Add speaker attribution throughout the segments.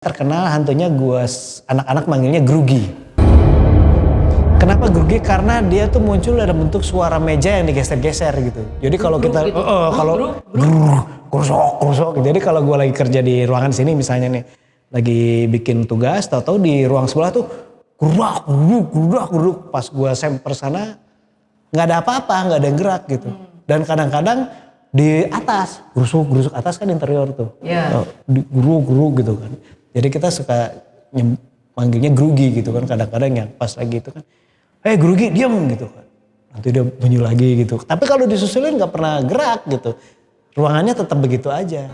Speaker 1: Terkenal hantunya anak-anak manggilnya Grugi. Kenapa Grugi? Karena dia tuh muncul dalam bentuk suara meja yang digeser-geser gitu. Jadi kalau kita kalau krusok. Jadi kalau gue lagi kerja di ruangan sini misalnya nih, lagi bikin tugas, tahu-tahu di ruang sebelah tuh guruk. Pas gue semper sana nggak ada apa-apa, nggak ada yang gerak gitu. Dan kadang-kadang di atas gerusuk atas kan interior tuh, guruk gitu kan. Jadi kita suka manggilnya Grugi gitu kan, kadang-kadang yang pas lagi itu kan, Grugi diam gitu kan, nanti dia bunyi lagi gitu. Tapi kalau disusulin nggak pernah gerak gitu, ruangannya tetap begitu aja.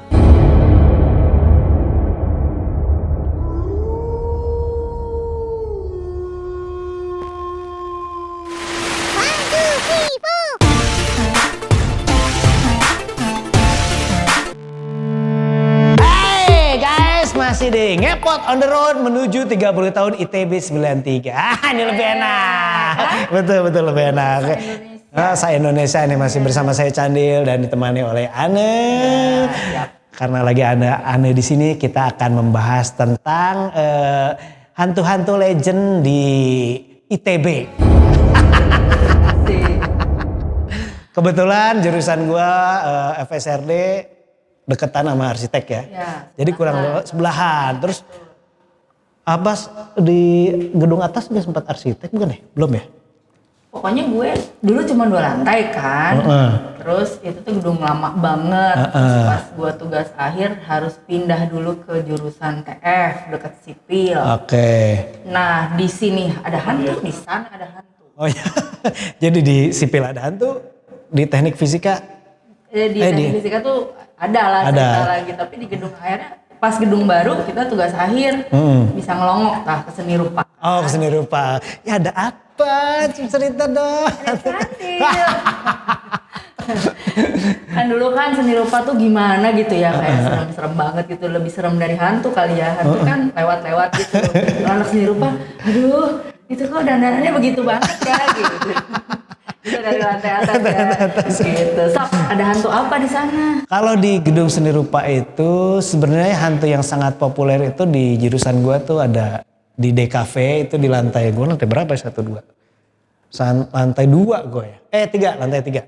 Speaker 1: Masih di Ngepot on the road menuju 30 tahun ITB 93. Ini lebih enak. Betul lebih enak. Saya Indonesia ini masih bersama saya Candil dan ditemani oleh Ane. Karena lagi ada Ane di sini, kita akan membahas tentang hantu-hantu legend di ITB. Kebetulan jurusan gua FSRD deketan sama arsitek ya. Jadi kurang sebelahan. Terus Abbas di gedung atas dia sempat arsitek bukan ya? Belum ya?
Speaker 2: Pokoknya gue dulu cuma 2 lantai kan. Terus itu tuh gedung lama banget. Terus pas gue tugas akhir harus pindah dulu ke jurusan TF dekat sipil. Nah di sini ada hantu, di sana ada hantu. Oh ya. Jadi di sipil ada hantu, di teknik fisika. Di teknik fisika tuh ada lagi, tapi di gedung akhirnya pas gedung baru kita tugas akhir bisa ngelongok ke seni rupa.
Speaker 1: Oh, ke seni rupa. Ya ada apa? Cerita dong.
Speaker 2: Kan dulu kan seni rupa tuh gimana gitu ya, kayak serem-serem banget gitu, lebih serem dari hantu kali ya. Hantu kan lewat-lewat gitu. Anak seni rupa, aduh itu kok dandanannya begitu banget ya gitu. Itu dari lantai atas ya. Gitu. Sok, ada hantu apa di sana?
Speaker 1: Kalau di gedung seni rupa itu sebenarnya hantu yang sangat populer itu di jurusan gua tuh ada di DKV itu di lantai gua, lantai berapa ya? 1, 2. Lantai 2 gua ya. 3, lantai 3.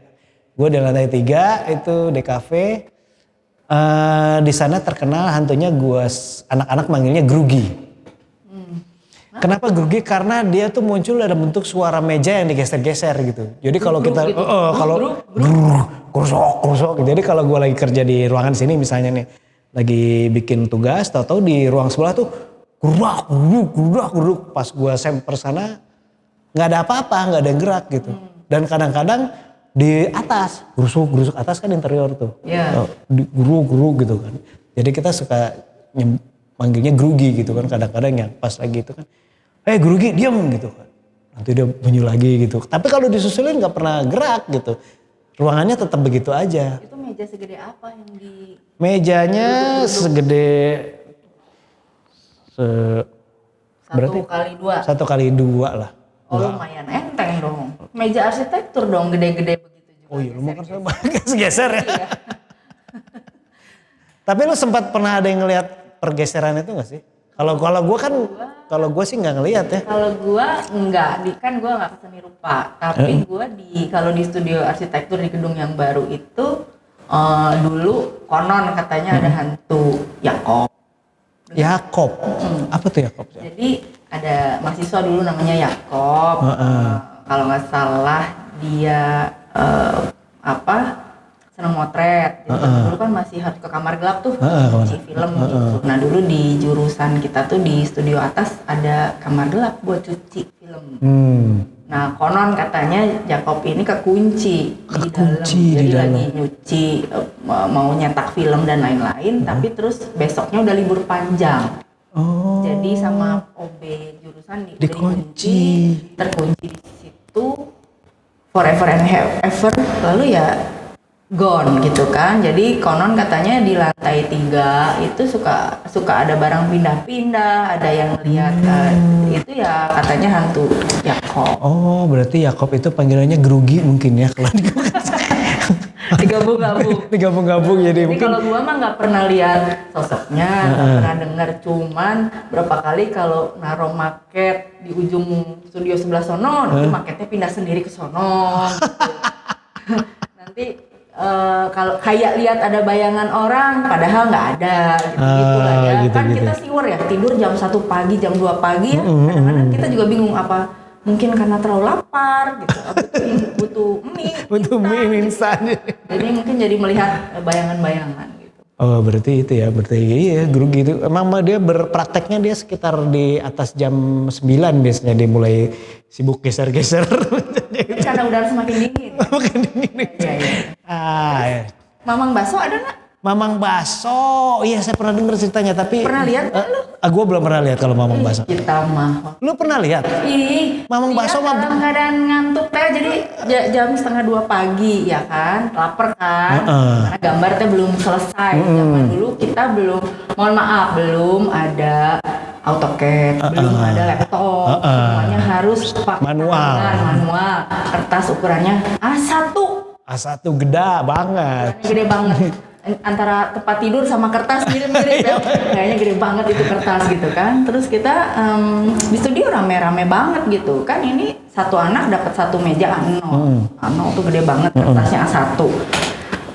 Speaker 1: Gua di lantai 3 itu DKV. Di sana terkenal hantunya anak-anak manggilnya Grugi. Kenapa Grugi? Karena dia tuh muncul dalam bentuk suara meja yang digeser-geser gitu. Jadi kalau kita krusok. Jadi kalau gue lagi kerja di ruangan sini misalnya nih, lagi bikin tugas, tahu-tahu di ruang sebelah tuh guruk. Pas gue semper sana nggak ada apa-apa, nggak ada yang gerak gitu. Dan kadang-kadang di atas gerusuk atas kan interior tuh, guruk gitu kan. Jadi kita suka manggilnya Grugi gitu kan, kadang-kadang yang pas lagi itu kan, Grugi diam gitu kan, nanti dia bunyi lagi gitu. Tapi kalau disusulin nggak pernah gerak gitu, ruangannya tetap begitu aja.
Speaker 2: Itu meja segede apa yang di?
Speaker 1: Mejanya segede
Speaker 2: 1x2.
Speaker 1: 1x2 lah.
Speaker 2: Oh lumayan enteng dong. Meja arsitektur dong, gede-gede begitu juga.
Speaker 1: Oh iya, lu makan sama geser ya. Iya. Tapi lu sempat pernah ada yang ngelihat pergeseran itu nggak sih? Kalau gue sih nggak ngelihat ya.
Speaker 2: Kalau gue enggak, kan gue nggak ke seni rupa, tapi gue kalau di studio arsitektur di gedung yang baru itu dulu konon katanya ada hantu Yakob.
Speaker 1: Apa tuh Yakob?
Speaker 2: Jadi ada mahasiswa dulu namanya Yakob. Kalau nggak salah dia senang motret. Jadi dulu kan masih harus ke kamar gelap tuh, cuci film gitu. Nah dulu di jurusan kita tuh di studio atas ada kamar gelap buat cuci film. Nah konon katanya Jakob ini kekunci di dalam. Jadi lagi nyuci, mau nyetak film dan lain-lain, tapi terus besoknya udah libur panjang. Jadi sama OB jurusan terkunci di situ forever and ever. Lalu ya gone gitu kan. Jadi konon katanya di lantai 3 itu suka ada barang pindah-pindah, ada yang lihat itu ya katanya hantu Yakob.
Speaker 1: Oh berarti Yakob itu panggilannya Grugi mungkin ya kalau di Digabung-gabung jadi
Speaker 2: Jadi
Speaker 1: mungkin.
Speaker 2: kalau gua mah nggak pernah lihat sosoknya, nggak pernah dengar, cuman berapa kali kalau naruh market di ujung studio sebelah sono, nanti marketnya pindah sendiri ke sono. Gitu. Nanti kalau kayak lihat ada bayangan orang, padahal nggak ada, gitu lah ya.
Speaker 1: Gitu,
Speaker 2: Kan
Speaker 1: gitu.
Speaker 2: kita siwar ya, tidur jam 1 pagi, jam 2 pagi ya. Kadang-kadang kita juga bingung apa mungkin karena terlalu lapar gitu, butuh mie,
Speaker 1: Untuk mie instan.
Speaker 2: jadi mungkin jadi melihat bayangan-bayangan gitu.
Speaker 1: Oh berarti itu ya, berarti iya guru gitu. Emang dia berprakteknya dia sekitar di atas jam 9 biasanya dia mulai sibuk geser-geser.
Speaker 2: Mungkin karena udara semakin dingin.
Speaker 1: Makin dingin.
Speaker 2: Iya, iya.
Speaker 1: Ya.
Speaker 2: Mamang bakso ada nggak?
Speaker 1: Mamang Baso, iya saya pernah dengar ceritanya tapi
Speaker 2: Pernah lihat nggak lu?
Speaker 1: Gue belum pernah lihat kalau Mamang Baso.
Speaker 2: Kita mah.
Speaker 1: Lu pernah lihat?
Speaker 2: Ih,
Speaker 1: Mamang
Speaker 2: dia
Speaker 1: bakso mah
Speaker 2: dalam keadaan ngantuk teh, jadi jam 1:30 pagi ya kan, lapar kan, karena gambar teh belum selesai. Zaman dulu kita belum, mohon maaf, belum ada AutoCAD, belum ada laptop, semuanya harus pakai
Speaker 1: Manual.
Speaker 2: tangan, manual, kertas ukurannya A1,
Speaker 1: A1 geda banget.
Speaker 2: gede banget. Antara tempat tidur sama kertas mirip-mirip ya. Kayaknya gede banget itu kertas gitu kan. Terus kita di studio rame-rame banget gitu kan. Ini satu anak dapat satu meja A0. A0 tuh gede banget, kertasnya A1.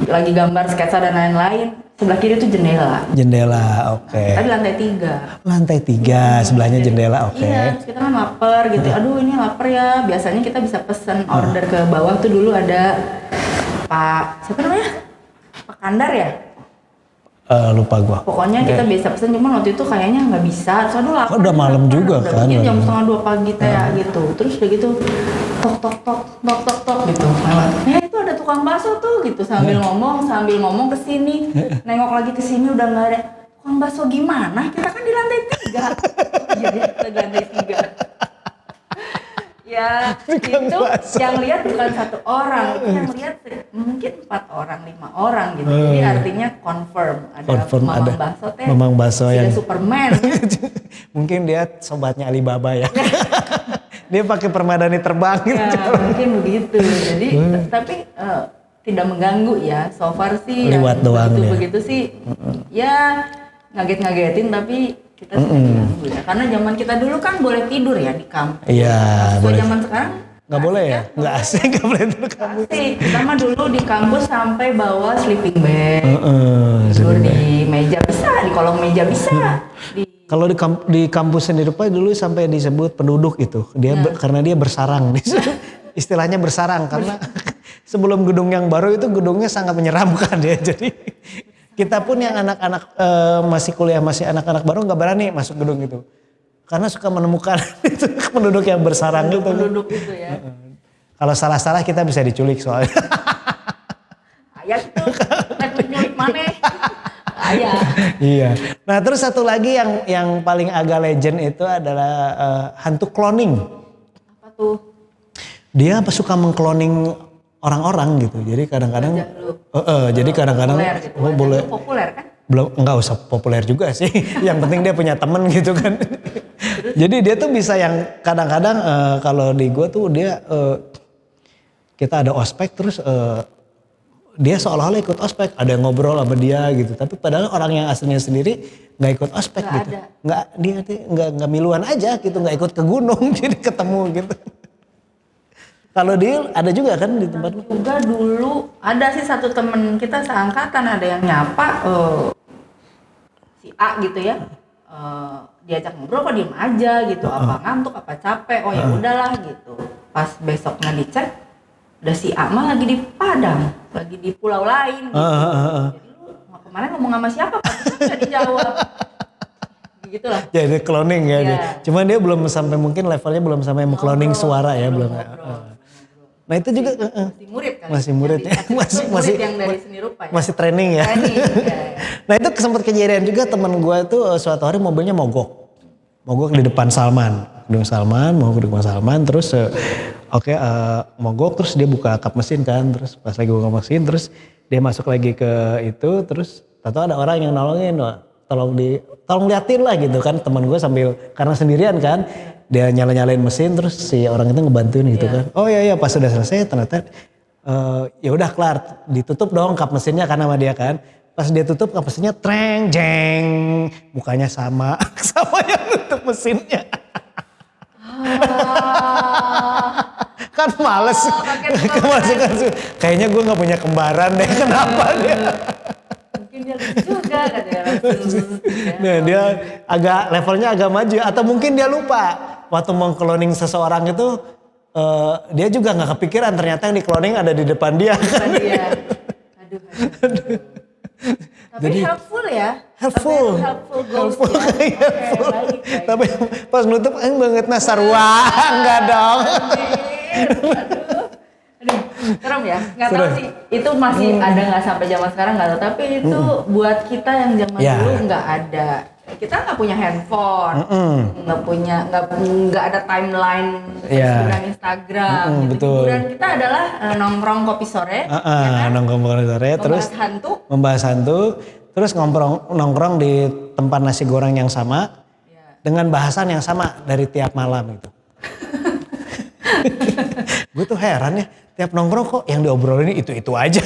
Speaker 2: Lagi gambar sketsa dan lain-lain. Sebelah kiri tuh jendela.
Speaker 1: Jendela, oke.
Speaker 2: Tadi lantai 3.
Speaker 1: Lantai 3, sebelahnya jendela, oke.
Speaker 2: Iya, terus kita kan lapar gitu. Aduh ini lapar ya. Biasanya kita bisa pesen order ke bawah tuh dulu ada Pak, siapa namanya? Pak Kandar ya?
Speaker 1: Lupa gua.
Speaker 2: Pokoknya kita bisa pesen, cuman waktu itu kayaknya nggak bisa. Soalnya lapar.
Speaker 1: Udah malam juga
Speaker 2: udah
Speaker 1: kan.
Speaker 2: Jam 1:30 pagi teh gitu. Terus udah gitu tok tok tok tok tok tok gitu. Lewat. Itu ada tukang bakso tuh gitu sambil ngomong ke sini. Nengok lagi ke sini udah nggak ada. Tukang bakso gimana? Kita kan di lantai 3. Iya, kita di lantai 3. Ya,
Speaker 1: Tukang
Speaker 2: itu
Speaker 1: bakso.
Speaker 2: yang lihat bukan satu orang, itu yang lihat mungkin 4 orang, 5 orang gitu. Jadi artinya confirm ada Mamang Bakso teh.
Speaker 1: Mamang Bakso yang
Speaker 2: Superman.
Speaker 1: mungkin dia sobatnya Alibaba ya. Dia pakai permadani terbang gitu.
Speaker 2: Ya, mungkin begitu. Jadi tapi tidak mengganggu ya. So far sih
Speaker 1: Lewat doang ya.
Speaker 2: begitu sih. Ya ngaget-ngagetin tapi kita tidak diganggu ya. Karena zaman kita dulu kan boleh tidur ya di kampus.
Speaker 1: Iya, boleh.
Speaker 2: Zaman sekarang
Speaker 1: Nggak boleh ya? Nggak asik, nggak boleh tidur kampus.
Speaker 2: asik. Kita mah dulu di kampus sampai bawa sleeping bag. Tidur
Speaker 1: Sleeping bag.
Speaker 2: di meja bisa, di kolong meja bisa.
Speaker 1: Kalau di kampus sendiri Pak dulu sampai disebut penduduk itu. Dia karena dia bersarang. Istilahnya bersarang karena sebelum gedung yang baru itu gedungnya sangat menyeramkan ya. Jadi kita pun yang anak-anak masih kuliah, masih anak-anak baru nggak berani masuk gedung itu. Karena suka menemukan itu penduduk yang bersarang gitu.
Speaker 2: Penduduk itu ya.
Speaker 1: Kalau salah-salah kita bisa diculik soalnya.
Speaker 2: Ayah itu, nyulik mana? Ayah.
Speaker 1: Iya. Nah terus satu lagi yang paling agak legend itu adalah hantu cloning.
Speaker 2: Apa tuh?
Speaker 1: Dia suka mengcloning orang-orang gitu. Jadi kadang-kadang jadi kadang-kadang
Speaker 2: Populer gitu.
Speaker 1: boleh
Speaker 2: Populer kan?
Speaker 1: belum nggak usah populer juga sih. Yang penting dia punya temen gitu kan. Jadi dia tuh bisa yang kadang-kadang kalau di gua tuh dia kita ada ospek terus dia seolah-olah ikut ospek, ada yang ngobrol sama dia gitu. Tapi padahal orang yang aslinya sendiri nggak ikut ospek
Speaker 2: Nggak
Speaker 1: gitu.
Speaker 2: ada.
Speaker 1: Dia nggak miluan aja gitu, nggak ikut ke gunung jadi ketemu gitu. Kalau dia ada juga kan di tempat lu?
Speaker 2: Juga dulu ada sih satu temen kita seangkatan ada yang nyapa si A gitu ya. Diajak ngobrol kok diem aja gitu, apa ngantuk apa capek, oh ya udahlah gitu. Pas besoknya dicek udah si A mah lagi di Padang, lagi di pulau lain gitu. Jadi lu kemarin ngomong sama siapa Pak? Nggak dijawab. Gitu lah.
Speaker 1: Jadi cloning ya.
Speaker 2: Iya.
Speaker 1: Cuman dia belum sampai mungkin levelnya belum sampai cloning suara ya belum. Nah itu juga
Speaker 2: Masih murid kan?
Speaker 1: masih murid ya.
Speaker 2: Murid yang dari seni rupa ya?
Speaker 1: Masih training ya.
Speaker 2: Training, ya.
Speaker 1: Nah itu sempat kejadian juga teman gue tuh suatu hari mobilnya mogok di depan Salman, gedung Salman, mau ke depan Salman, terus mogok terus dia buka kap mesin kan, terus pas lagi buka mesin terus dia masuk lagi ke itu, terus tahu ada orang yang nolongin, tolong liatin lah gitu kan, teman gue sambil karena sendirian kan, dia nyalain mesin terus si orang itu ngebantuin gitu kan, oh iya pas sudah selesai ternyata Ya udah kelar, ditutup dong kap mesinnya kan sama dia kan. Pas dia tutup kap mesinnya treng jeng, mukanya sama sama yang tutup mesinnya. Kan males kemasukan. Kayaknya gue nggak punya kembaran deh, kenapa dia?
Speaker 2: Mungkin dia lucu juga katanya.
Speaker 1: Nah dia agak levelnya agak maju atau mungkin dia lupa waktu mau cloning seseorang itu dia juga nggak kepikiran ternyata yang di cloning ada di depan dia.
Speaker 2: Aduh. Tapi helpful ya.
Speaker 1: Helpful
Speaker 2: ghost ya.
Speaker 1: Helpful. Tapi pas nutup banget Nasarwa enggak dong.
Speaker 2: Aduh, serem ya. Nggak tahu sih. Itu masih ada nggak sampai zaman sekarang nggak tahu. Tapi itu buat kita yang zaman dulu nggak ada. Kita nggak punya handphone, nggak ada timeline Facebook dan Instagram.
Speaker 1: Betul.
Speaker 2: Hiburan kita adalah nongkrong kopi sore, ya kan?
Speaker 1: Nongkrong kopi sore, terus membahas hantu, terus nongkrong di tempat nasi goreng yang sama, dengan bahasan yang sama dari tiap malam gitu. Gue tuh heran ya, tiap nongkrong kok yang diobrolin itu aja.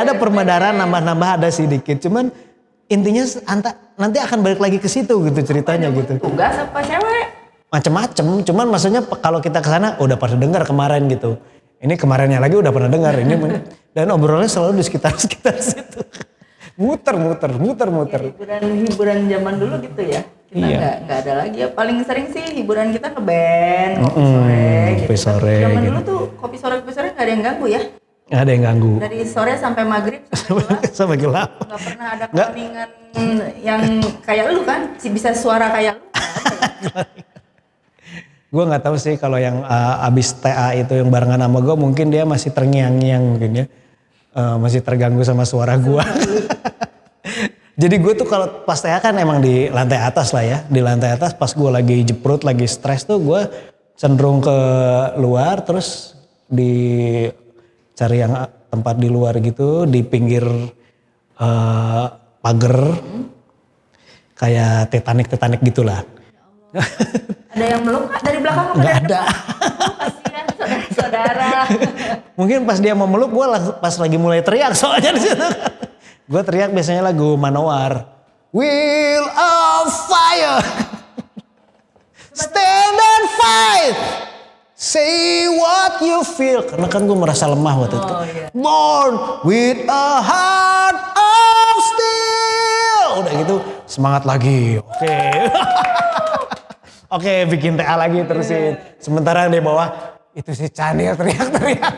Speaker 1: Ada permadaran nambah-nambah ada sedikit, cuman intinya nanti akan balik lagi ke situ gitu ceritanya gitu.
Speaker 2: Tugas apa cewek?
Speaker 1: Macem-macem, cuman maksudnya kalau kita kesana udah pada dengar kemarin gitu. Ini kemarinnya lagi udah pernah dengar ini dan obrolannya selalu di sekitar situ. Muter.
Speaker 2: Ya, hiburan zaman dulu gitu ya. Kita nggak ada lagi ya. Paling sering sih hiburan kita ngeband, kopi sore.
Speaker 1: Kopi sore.
Speaker 2: Zaman
Speaker 1: gitu.
Speaker 2: dulu tuh kopi sore nggak ada yang ganggu ya.
Speaker 1: Nggak ada yang ganggu.
Speaker 2: Dari sore sampai maghrib
Speaker 1: sampai gelap.
Speaker 2: Nggak pernah ada keheningan yang kayak lu kan, bisa suara kayak lu.
Speaker 1: Gue nggak tahu sih kalau yang abis TA itu yang barengan sama gue mungkin dia masih terngiang-ngiang mungkin ya. Masih terganggu sama suara gue. Jadi gue tuh kalau pas TA kan emang di lantai atas lah ya. Di lantai atas pas gue lagi jeprut, lagi stres tuh gue cenderung ke luar terus cari yang tempat di luar gitu di pinggir pagar kayak Titanic gitulah.
Speaker 2: Ada yang meluk nggak dari belakang?
Speaker 1: Nggak ada.
Speaker 2: Kasihan saudara-saudara.
Speaker 1: Mungkin pas dia mau meluk gue pas lagi mulai teriak soalnya di situ. Gue teriak biasanya lagu Manowar. Wheel of Fire, stand and fight. Say what you feel. Karena kan gue merasa lemah waktu itu.
Speaker 2: Iya.
Speaker 1: Born with a heart of steel. Udah gitu semangat lagi. Oke. Oke, bikin TA lagi terusin. Sementara di bawah itu si Chanil teriak-teriak.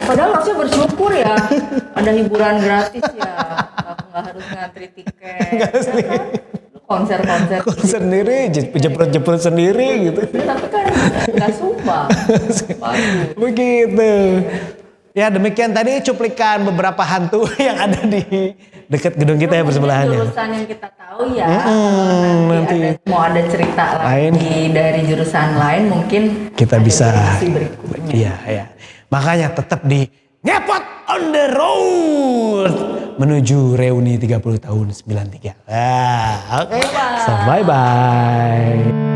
Speaker 2: Padahal harusnya bersyukur ya. Ada hiburan gratis ya. Nggak harus ngantri tiket.
Speaker 1: Nggak sendiri.
Speaker 2: Ya kan? Konser
Speaker 1: sendiri, jeprot sendiri gitu.
Speaker 2: Tapi kan nggak sumpah.
Speaker 1: Begitu. Ya demikian tadi cuplikan beberapa hantu yang ada di dekat gedung kita ya bersebelahannya.
Speaker 2: Jurusan yang kita tahu ya. Nanti mau ada cerita lagi dari jurusan lain mungkin
Speaker 1: kita bisa.
Speaker 2: Berikutnya.
Speaker 1: Iya. Makanya tetap di Ngepot on the road menuju reuni 30 tahun 93. Oke. Bye bye.